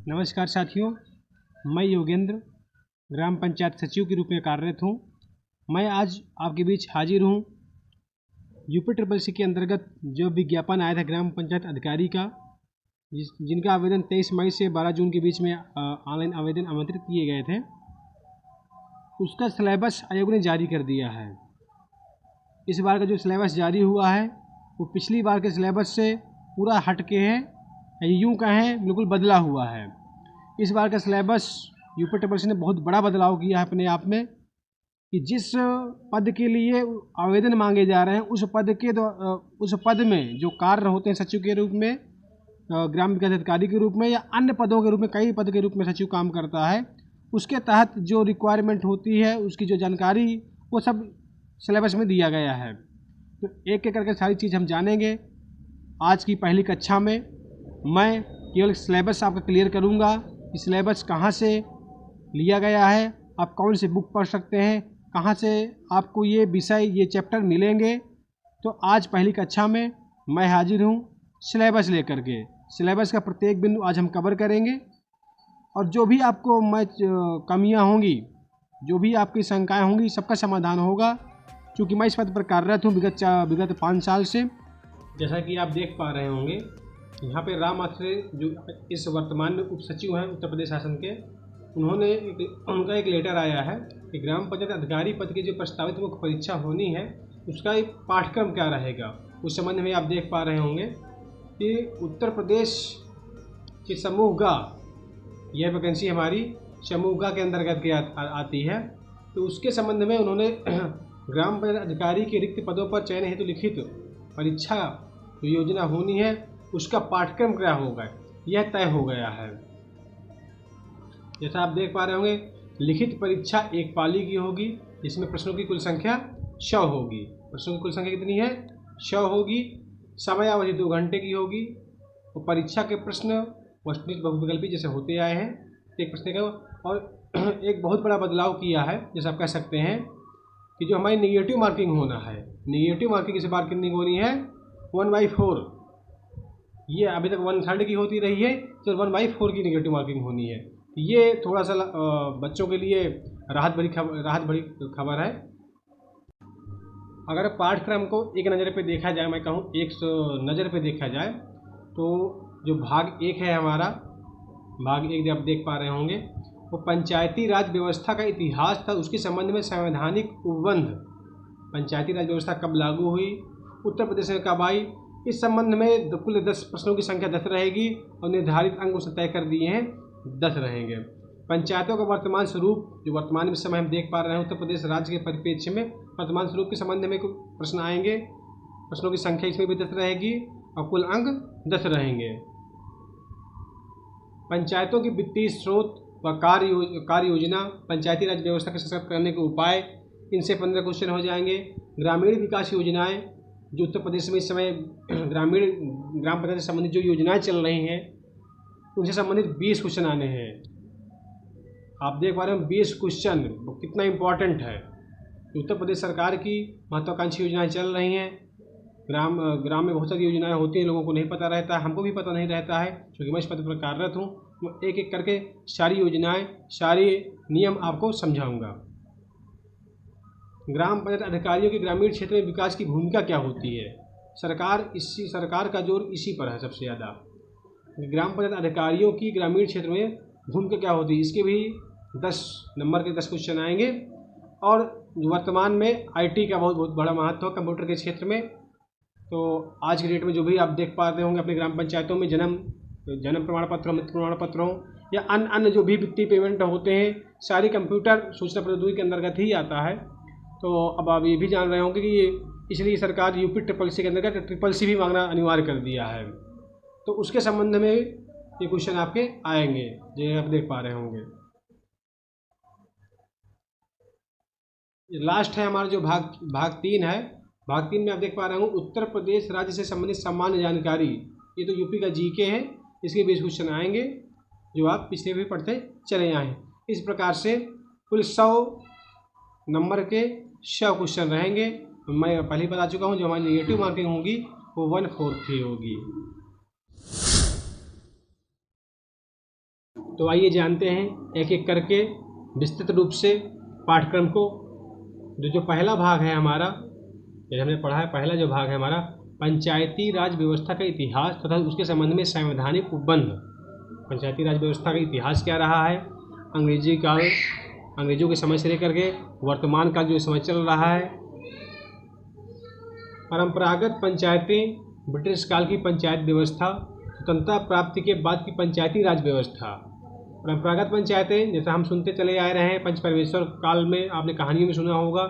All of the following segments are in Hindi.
नमस्कार साथियों, मैं योगेंद्र ग्राम पंचायत सचिव के रूप में कार्यरत हूँ। मैं आज आपके बीच हाजिर हूँ। यूपी ट्रिपल सी के अंतर्गत जो विज्ञापन आया था ग्राम पंचायत अधिकारी का, जिनका आवेदन 23 मई से 12 जून के बीच में ऑनलाइन आवेदन आमंत्रित किए गए थे, उसका सिलेबस आयोग ने जारी कर दिया है। इस बार का जो सिलेबस जारी हुआ है वो पिछली बार के सिलेबस से पूरा हट के है, यूँ कहें बिल्कुल बदला हुआ है। इस बार का सिलेबस यूपी ट्रिपल सी ने बहुत बड़ा बदलाव किया है अपने आप में, कि जिस पद के लिए आवेदन मांगे जा रहे हैं उस पद में जो कार्य होते हैं सचिव के रूप में, ग्राम विकास अधिकारी के रूप में या अन्य पदों के रूप में, कई पद के रूप में सचिव काम करता है, उसके तहत जो रिक्वायरमेंट होती है, उसकी जो जानकारी, वो सब सिलेबस में दिया गया है। तो एक एक करके सारी चीज़ हम जानेंगे। आज की पहली कक्षा में मैं केवल सिलेबस आपका क्लियर करूंगा कि सिलेबस कहाँ से लिया गया है, आप कौन से बुक पढ़ सकते हैं, कहाँ से आपको ये विषय, ये चैप्टर मिलेंगे। तो आज पहली कक्षा में मैं हाजिर हूँ सिलेबस लेकर के। सिलेबस का प्रत्येक बिंदु आज हम कवर करेंगे और जो भी आपको कमियाँ होंगी, जो भी आपकी शंकाएँ होंगी, सबका समाधान होगा। क्योंकि मैं इस पद पर कार्यरत हूँ विगत 5 साल से। जैसा कि आप देख पा रहे होंगे, यहाँ पे राम आत्रे जो इस वर्तमान में उप सचिव हैं उत्तर प्रदेश शासन के, उनका एक लेटर आया है कि ग्राम पंचायत अधिकारी पद की जो प्रस्तावित मुख्य परीक्षा होनी है, उसका एक पाठ्यक्रम क्या रहेगा। उस संबंध में आप देख पा रहे होंगे कि उत्तर प्रदेश की समूह ग, यह वैकेंसी हमारी समूह ग के अंतर्गत आती है। तो उसके संबंध में उन्होंने ग्राम पंचायत अधिकारी के रिक्त पदों पर चयन हेतु लिखित परीक्षा जो योजना होनी है, उसका पाठ्यक्रम क्या होगा, यह तय हो गया है। जैसा आप देख पा रहे होंगे, लिखित परीक्षा एक पाली की होगी, जिसमें प्रश्नों की कुल संख्या 100 होगी। प्रश्नों की कुल संख्या कितनी है? 100 होगी। समय अवधि 2 घंटे की होगी। और परीक्षा के प्रश्न वस्तुनिष्ठ बहुविकल्पी जैसे होते आए हैं, एक प्रश्न का। और एक बहुत बड़ा बदलाव किया है, जैसे आप कह सकते हैं कि जो हमारी निगेटिव मार्किंग होना है, निगेटिव मार्किंग इस बार कितनी होनी है? 1/4। ये अभी तक 1/3 की होती रही है, तो 1/4 की निगेटिव मार्किंग होनी है। ये थोड़ा सा बच्चों के लिए राहत भरी खबर है। अगर पाठ्यक्रम को एक नज़र पे देखा जाए, मैं कहूँ एक नज़र पे देखा जाए, तो जो भाग 1 है हमारा, भाग 1 जो आप देख पा रहे होंगे, वो पंचायती राज व्यवस्था का इतिहास था। उसके संबंध में संवैधानिक उपबंध, पंचायती राज व्यवस्था कब लागू हुई, उत्तर प्रदेश में कब आई, इस संबंध में कुल 10 प्रश्नों की संख्या 10 रहेगी और निर्धारित अंक उसने तय कर दिए हैं, 10 रहेंगे। पंचायतों का वर्तमान स्वरूप, जो वर्तमान में समय हम देख पा रहे हैं उत्तर प्रदेश राज्य के परिप्रेक्ष्य में, वर्तमान स्वरूप के संबंध में कुछ प्रश्न आएंगे। प्रश्नों की संख्या इसमें भी 10 रहेगी और कुल अंक 10 रहेंगे। पंचायतों की वित्तीय स्रोत व कार्य योजना, पंचायती राज व्यवस्था के सशक्त करने के उपाय, इनसे 15 क्वेश्चन हो जाएंगे। ग्रामीण विकास योजनाएं, जो उत्तर प्रदेश में इस समय ग्राम पंचायत से संबंधित जो योजनाएं चल रही हैं, उनसे संबंधित 20 क्वेश्चन आने हैं। आप देख पा रहे हैं 20 क्वेश्चन कितना इम्पोर्टेंट है। उत्तर प्रदेश सरकार की महत्वाकांक्षी योजनाएं चल रही हैं। ग्राम में बहुत सारी योजनाएं होती हैं, लोगों को नहीं पता रहता है, हमको भी पता नहीं रहता है, क्योंकि मैं इस पद पर कार्यरत हूँ। मैं एक एक करके सारी योजनाएं, सारे नियम आपको समझाऊंगा। ग्राम पंचायत अधिकारियों के ग्रामीण क्षेत्र में विकास की भूमिका क्या होती है? सरकार का जोर इसी पर है सबसे ज़्यादा। ग्राम पंचायत अधिकारियों की ग्रामीण क्षेत्र में भूमिका क्या होती है, इसके भी 10 नंबर के 10 क्वेश्चन आएंगे। और वर्तमान में IT का बहुत बड़ा महत्व है कंप्यूटर के क्षेत्र में। तो आज की डेट में जो भी आप देख पाते होंगे अपने ग्राम पंचायतों में, जन्म प्रमाण पत्र, मृत्यु प्रमाण पत्र हो या अन्य जो भी वित्तीय पेमेंट होते हैं, सारी कंप्यूटर सूचना प्रौद्योगिकी के अंतर्गत ही आता है। तो अब आप ये भी जान रहे होंगे कि इसलिए सरकार यूपी ट्रिपल सी के अंतर्गत ट्रिपल सी भी मांगना अनिवार्य कर दिया है। तो उसके संबंध में ये क्वेश्चन आपके आएंगे, जो आप देख पा रहे होंगे। लास्ट है हमारा जो भाग 3 है। भाग 3 में आप देख पा रहे हूँ उत्तर प्रदेश राज्य से संबंधित सामान्य जानकारी। ये तो यूपी का GK है, इसके 20 क्वेश्चन आएंगे, जो आप पिछले भी पढ़ते चले आए हैं। इस प्रकार से कुल 100 नंबर के 100 क्वेश्चन रहेंगे। मैं पहले ही बता चुका हूँ, जो हमारी नेगेटिव मार्किंग होगी वो 1/4 की होगी। तो आइए जानते हैं एक एक करके विस्तृत रूप से पाठ्यक्रम को। जो पहला भाग है हमारा, जैसे हमने पढ़ा है, पहला जो भाग है हमारा पंचायती राज व्यवस्था का इतिहास तथा उसके संबंध में संवैधानिक उपबंध। पंचायती राज व्यवस्था का इतिहास क्या रहा है, अंग्रेजों के समय से लेकर के वर्तमान काल जो समय चल रहा है। परंपरागत पंचायतें, ब्रिटिश काल की पंचायत व्यवस्था, स्वतंत्रता प्राप्ति के बाद की पंचायती राज व्यवस्था। परंपरागत पंचायतें जैसा हम सुनते चले आ रहे हैं, पंच परमेश्वर काल में आपने कहानियों में सुना होगा।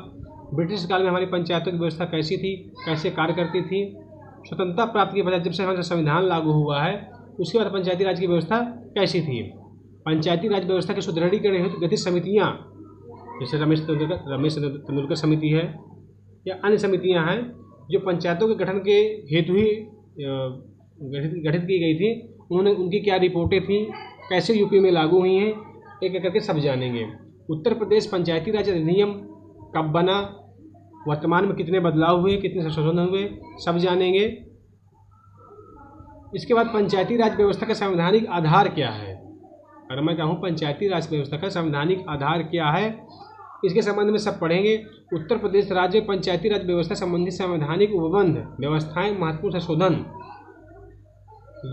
ब्रिटिश काल में हमारी पंचायतों की व्यवस्था कैसी थी, कैसे कार्य करती थी। स्वतंत्रता प्राप्ति के बाद जब से हमारा संविधान लागू हुआ है उसके बाद पंचायती राज की व्यवस्था कैसी थी। पंचायती राज व्यवस्था के सुदृढ़ीकरण हेतु गठित समितियाँ, जैसे रमेश तेंदुलकर समिति है या अन्य समितियाँ हैं जो पंचायतों के गठन के हेतु ही गठित की गई थी। उनकी क्या रिपोर्टें थी, कैसे यूपी में लागू हुई हैं, एक एक करके सब जानेंगे। उत्तर प्रदेश पंचायती राज अधिनियम कब बना, वर्तमान में कितने बदलाव हुए, कितने संशोधन हुए, सब जानेंगे। इसके बाद पंचायती राज व्यवस्था का संवैधानिक आधार क्या है। अगर मैं कहूँ पंचायती राज व्यवस्था का संवैधानिक आधार क्या है, इसके संबंध में सब पढ़ेंगे। उत्तर प्रदेश राज्य पंचायती राज व्यवस्था संबंधी संवैधानिक उपबंध, व्यवस्थाएं, महत्वपूर्ण संशोधन,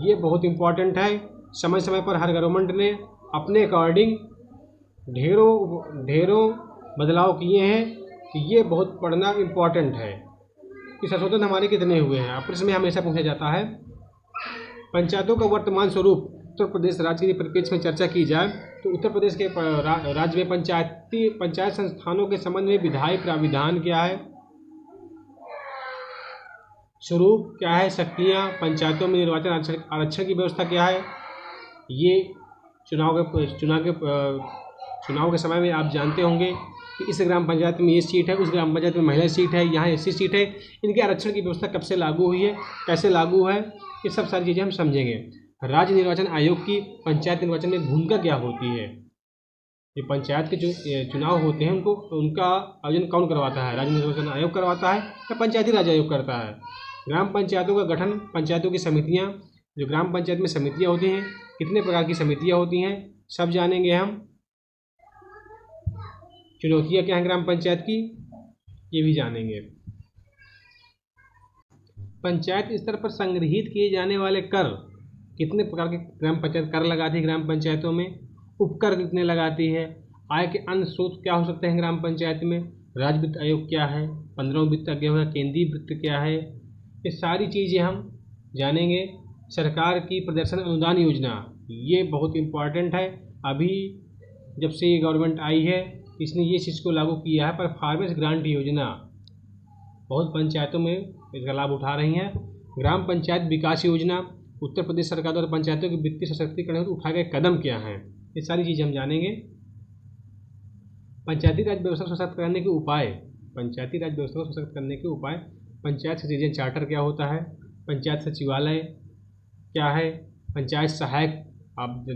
ये बहुत इम्पॉर्टेंट है। समय समय पर हर गवर्नमेंट ने अपने अकॉर्डिंग ढेरों बदलाव किए हैं, कि ये बहुत पढ़ना इम्पॉर्टेंट है कि संशोधन हमारे कितने हुए हैं। प्रश्न में हमेशा पूछा जाता है। पंचायतों का वर्तमान स्वरूप, उत्तर प्रदेश राज्य के परिप्रेक्ष्य में चर्चा की जाए तो उत्तर प्रदेश के राज्य में पंचायत संस्थानों के संबंध में विधायी प्राविधान क्या है, स्वरूप क्या है, शक्तियाँ, पंचायतों में निर्वाचन आरक्षण की व्यवस्था क्या है। ये चुनाव के समय में आप जानते होंगे कि इस ग्राम पंचायत में ये सीट है, उस ग्राम पंचायत में महिला सीट है, यहाँ ऐसी सीट है। इनके आरक्षण की व्यवस्था कब से लागू हुई है, कैसे लागू है, ये सब सारी चीज़ें हम समझेंगे। राज्य निर्वाचन आयोग की पंचायत निर्वाचन में भूमिका क्या होती है। ये पंचायत के जो चुनाव होते हैं उनका आयोजन कौन करवाता है, राज्य निर्वाचन आयोग करवाता है या पंचायती राज आयोग करता है। ग्राम पंचायतों का गठन, पंचायतों की समितियाँ, जो ग्राम पंचायत में समितियाँ होती हैं, कितने प्रकार की समितियाँ होती हैं, सब जानेंगे हम। चुनौतियाँ क्या हैं ग्राम पंचायत की, ये भी जानेंगे। पंचायत स्तर पर संग्रहित किए जाने वाले कर, कितने प्रकार के ग्राम पंचायत कर लगाती है ग्राम पंचायतों में, उपकर कितने लगाती है, आय के अन्य स्रोत क्या हो सकते हैं ग्राम पंचायत में, राज्य वित्त आयोग क्या है, 15वां वित्त आयोग है, केंद्रीय वित्त क्या है, ये सारी चीज़ें हम जानेंगे। सरकार की प्रदर्शन अनुदान योजना, ये बहुत इम्पॉर्टेंट है। अभी जब से ये गवर्नमेंट आई है इसने ये चीज़ को लागू किया है, पर फार्मर्स ग्रांट योजना बहुत पंचायतों में इसका लाभ उठा रही हैं। ग्राम पंचायत विकास योजना, उत्तर प्रदेश सरकार द्वारा पंचायतों के वित्तीय सशक्तिकरण हेतु उठाए गए कदम क्या हैं, ये सारी चीज़ें हम जानेंगे। पंचायती राज व्यवस्था को सशक्त करने के उपाय, पंचायती राज व्यवस्था को सशक्त करने के उपाय, पंचायत सिटीजन चार्टर क्या होता है, पंचायत सचिवालय क्या है, पंचायत सहायक, आप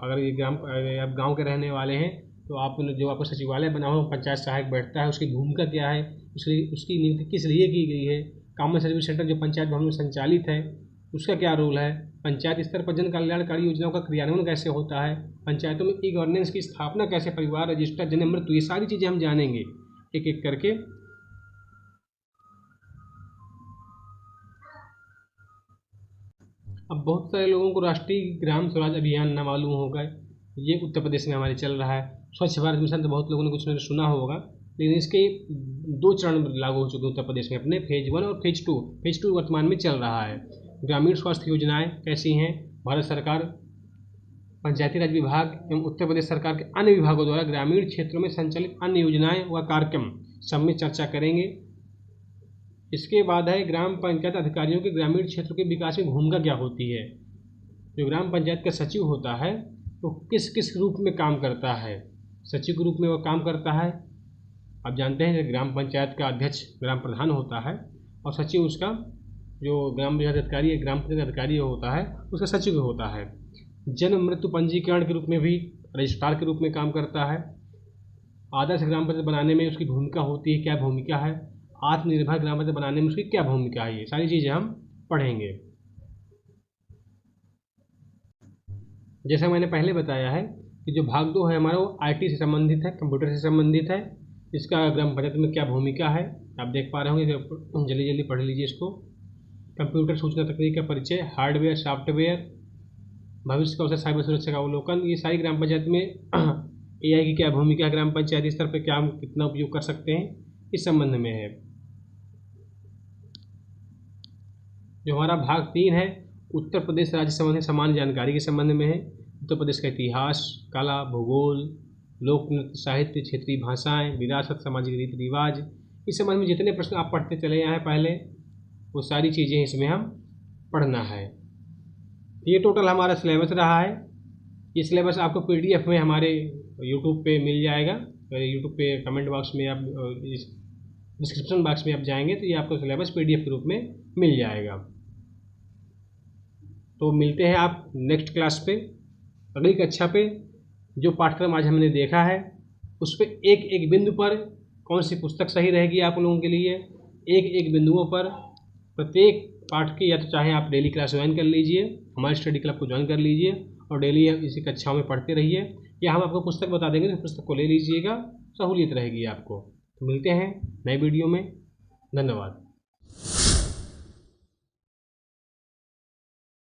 अगर ये आप गाँव के रहने वाले हैं तो आप जो आपको सचिवालय बना हो पंचायत सहायक बैठता है, उसकी भूमिका क्या है, उसकी नियुक्ति किस लिए की गई है। कॉमन सर्विस सेंटर जो पंचायत भवन में संचालित है उसका क्या रोल है। पंचायत स्तर पर जन कल्याणकारी योजनाओं का क्रियान्वयन कैसे होता है, पंचायतों में ई गवर्नेंस की स्थापना कैसे, परिवार रजिस्टर, जन मृत्यु, ये सारी चीज़ें हम जानेंगे एक एक करके। अब बहुत सारे लोगों को राष्ट्रीय ग्राम स्वराज अभियान ना मालूम होगा, ये उत्तर प्रदेश में हमारे चल रहा है। स्वच्छ भारत मिशन तो बहुत लोगों ने कुछ सुना होगा, लेकिन इसके 2 चरण लागू हो चुके उत्तर प्रदेश में अपने, फेज 1 और फेज 2। फेज 2 वर्तमान में चल रहा है। ग्रामीण स्वास्थ्य योजनाएं कैसी हैं, भारत सरकार, पंचायती राज विभाग एवं उत्तर प्रदेश सरकार के अन्य विभागों द्वारा ग्रामीण क्षेत्रों में संचालित अन्य योजनाएं व कार्यक्रम, सब में चर्चा करेंगे। इसके बाद है ग्राम पंचायत अधिकारियों के ग्रामीण क्षेत्र के विकास में भूमिका क्या होती है। जो ग्राम पंचायत का सचिव होता है तो किस किस रूप में काम करता है, सचिव के रूप में वह काम करता है। आप जानते हैं ग्राम पंचायत का अध्यक्ष ग्राम प्रधान होता है और सचिव उसका, जो ग्राम पंचायत अधिकारी है, ग्राम पंचायत अधिकारी होता है उसका सचिव होता है। जन्म मृत्यु पंजीकरण के रूप में भी रजिस्ट्रार के रूप में काम करता है। आदर्श ग्राम पंचायत बनाने में उसकी भूमिका होती है, क्या भूमिका है। आत्मनिर्भर ग्राम पंचायत बनाने में उसकी क्या भूमिका है, ये सारी चीज़ें हम पढ़ेंगे। जैसा मैंने पहले बताया है कि जो भाग 2 है हमारा वो IT से संबंधित है, कंप्यूटर से संबंधित है। इसका ग्राम पंचायत में क्या भूमिका है आप देख पा रहे होंगे, जल्दी जल्दी पढ़ लीजिए इसको। कंप्यूटर सूचना तकनीक का परिचय, हार्डवेयर सॉफ्टवेयर, भविष्य का अवसर, साइबर सुरक्षा का अवलोकन, ये सारी ग्राम पंचायत में AI की क्या भूमिका है, ग्राम पंचायत स्तर पर क्या हम कितना उपयोग कर सकते हैं, इस संबंध में है। जो हमारा भाग 3 है उत्तर प्रदेश राज्य संबंधी सामान्य जानकारी के संबंध में है। उत्तर प्रदेश का इतिहास, कला, भूगोल, लोक नृत्य, साहित्य, क्षेत्रीय भाषाएं, विरासत, सामाजिक रीति रिवाज, इस संबंध में जितने प्रश्न आप पढ़ते चले आए हैं पहले, वो सारी चीज़ें इसमें हम पढ़ना है। ये टोटल हमारा सिलेबस रहा है। ये सिलेबस आपको PDF में हमारे यूट्यूब पे मिल जाएगा। यूट्यूब पे कमेंट बॉक्स में आप डिस्क्रिप्शन बॉक्स में आप जाएंगे तो ये आपको सिलेबस PDF के रूप में मिल जाएगा। तो मिलते हैं आप नेक्स्ट क्लास पे, अगली कक्षा पे। जो पाठ्यक्रम आज हमने देखा है उस पर एक एक बिंदु पर कौन सी पुस्तक सही रहेगी आप लोगों के लिए, एक एक बिंदुओं पर प्रत्येक पाठ के, या तो चाहे आप डेली क्लास ज्वाइन कर लीजिए, हमारे स्टडी क्लब को ज्वाइन कर लीजिए और डेली इसी कक्षाओं में पढ़ते रहिए, या हम आपको पुस्तक बता देंगे तो पुस्तक को ले लीजिएगा, सहूलियत रहेगी आपको। तो मिलते हैं नए वीडियो में, धन्यवाद।